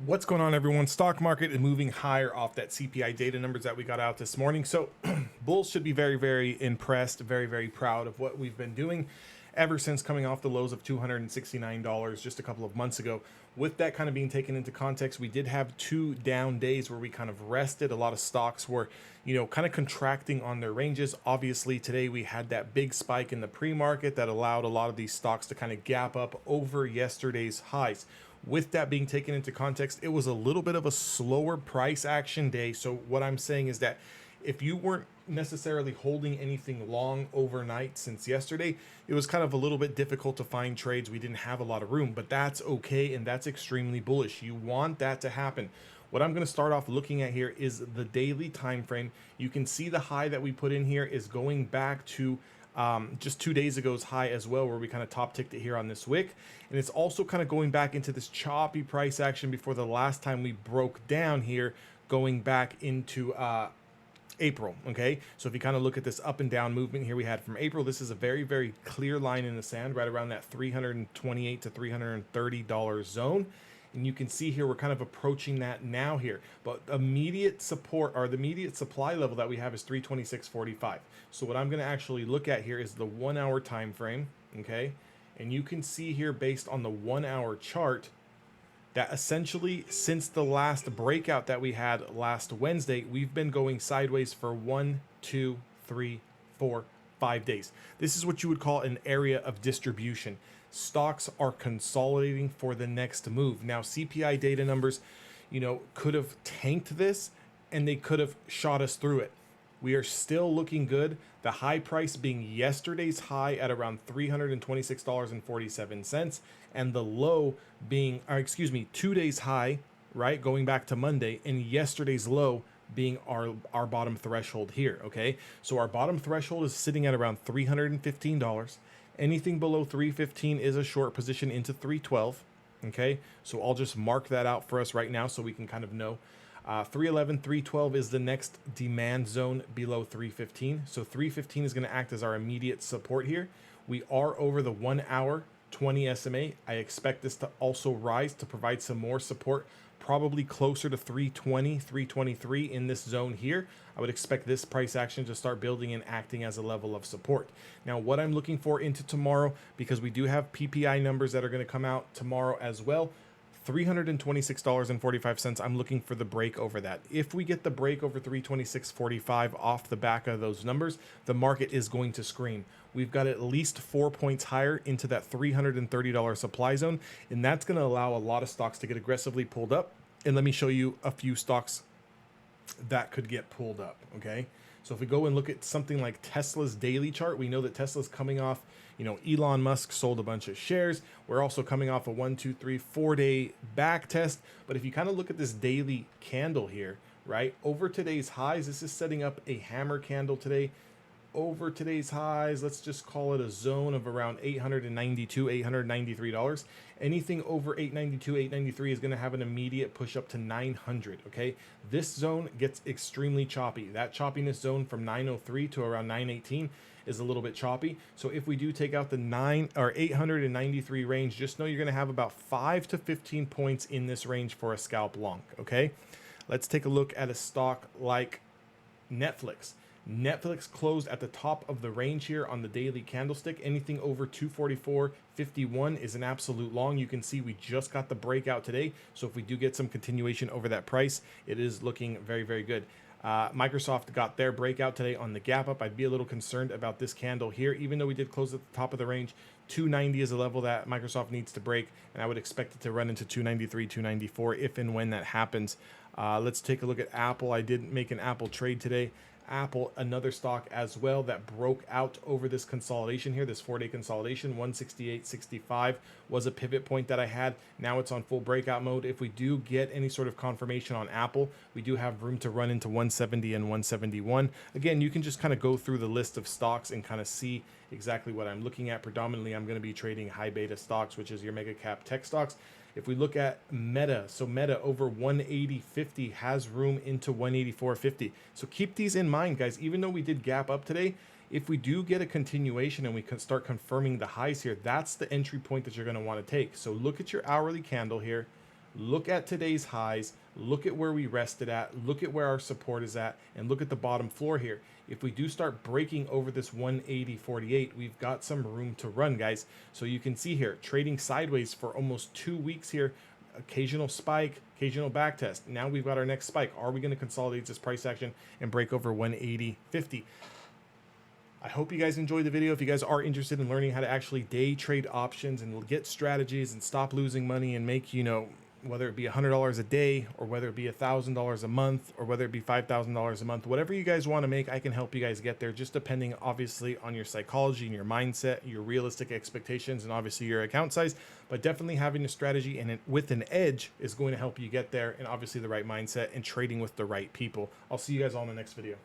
What's going on, everyone? Stock market is moving higher off that CPI data numbers that we got out this morning. So bulls should be very, very impressed, very, very proud of what we've been doing ever since coming off the lows of $269 just a couple of months ago. With that kind of being taken into context, we did have 2 down days where we kind of rested. A lot of stocks were, kind of contracting on their ranges. Obviously, today we had that big spike in the pre-market that allowed a lot of these stocks to kind of gap up over yesterday's highs. With that being taken into context, it was a little bit of a slower price action day. So what I'm saying is that if you weren't necessarily holding anything long overnight since yesterday, it was kind of a little bit difficult to find trades. We didn't have a lot of room, but that's okay, and that's extremely bullish. You want that to happen. What I'm going to start off looking at here is the daily time frame. You can see the high that we put in here is going back to just 2 days ago's high as well, where we kind of top ticked it here on this wick. And it's also kind of going back into this choppy price action before the last time we broke down here, going back into April. Okay, so if you kind of look at this up and down movement here we had from April, this is a very, very clear line in the sand right around that $328 to $330 zone. And you can see here we're kind of approaching that now here, but immediate support, or the immediate supply level that we have, is 326.45. So what I'm going to actually look at here is the 1 hour time frame. Okay, and you can see here, based on the 1 hour chart, that essentially since the last breakout that we had last Wednesday, we've been going sideways for 1, 2, 3, 4, 5 days. This is what you would call an area of distribution. Stocks are consolidating for the next move. Now, CPI data numbers, could have tanked this, and they could have shot us through it. We are still looking good. The high price being yesterday's high at around $326.47, and the low being, 2 days high, right, going back to Monday, and yesterday's low being our bottom threshold here. Okay, so our bottom threshold is sitting at around $315. Anything below 315 is a short position into 312. Okay, so I'll just mark that out for us right now so we can kind of know. 311, 312 is the next demand zone below 315. So 315 is going to act as our immediate support here. We are over the 1 hour 20 SMA. I expect this to also rise to provide some more support, probably closer to 320, 323 in this zone here. I would expect this price action to start building and acting as a level of support. Now, what I'm looking for into tomorrow, because we do have PPI numbers that are going to come out tomorrow as well, $326.45. I'm looking for the break over that. If we get the break over 326.45 off the back of those numbers, the market is going to scream. We've got at least 4 points higher into that $330 supply zone, and that's going to allow a lot of stocks to get aggressively pulled up. And let me show you a few stocks that could get pulled up. Okay, so if we go and look at something like Tesla's daily chart, we know that Tesla's coming off, Elon Musk sold a bunch of shares. We're also coming off a 1, 2, 3, 4 day back test. But if you kind of look at this daily candle here, right, over today's highs, this is setting up a hammer candle today. Over today's highs, let's just call it a zone of around $892, $893. Anything over $892, $893 is going to have an immediate push up to $900. Okay, this zone gets extremely choppy. That choppiness zone from 903 to around 918 is a little bit choppy. So if we do take out the 893 range, just know you're going to have about 5 to 15 points in this range for a scalp long. Okay, let's take a look at a stock like Netflix. Netflix closed at the top of the range here on the daily candlestick. Anything over 244.51 is an absolute long. You can see we just got the breakout today. So if we do get some continuation over that price, it is looking very, very good. Microsoft got their breakout today on the gap up. I'd be a little concerned about this candle here, even though we did close at the top of the range. 290 is a level that Microsoft needs to break, and I would expect it to run into 293, 294 if and when that happens. Let's take a look at Apple. I did make an Apple trade today. Apple, another stock as well that broke out over this consolidation here, this 4 day consolidation. 168.65 was a pivot point that I had. Now it's on full breakout mode. If we do get any sort of confirmation on Apple, we do have room to run into 170 and 171. Again, you can just kind of go through the list of stocks and kind of see exactly what I'm looking at. Predominantly, I'm going to be trading high beta stocks, which is your mega cap tech stocks. If we look at Meta, so Meta over 180.50 has room into 184.50. So keep these in mind, guys. Even though we did gap up today, if we do get a continuation and we can start confirming the highs here, that's the entry point that you're going to want to take. So look at your hourly candle here. look at today's highs, look at where we rested at, look at where our support is at, and look at the bottom floor here. If we do start breaking over this 180.48, we've got some room to run, guys. So you can see here, trading sideways for almost 2 weeks here, occasional spike, occasional back test. Now we've got our next spike. Are we going to consolidate this price action and break over 180.50? I hope you guys enjoyed the video. If you guys are interested in learning how to actually day trade options and get strategies and stop losing money and make, whether it be $100 a day or whether it be $1,000 a month or whether it be $5,000 a month, whatever you guys want to make, I can help you guys get there, just depending obviously on your psychology and your mindset, your realistic expectations, and obviously your account size. But definitely having a strategy and with an edge is going to help you get there, and obviously the right mindset and trading with the right people. I'll see you guys all in the next video.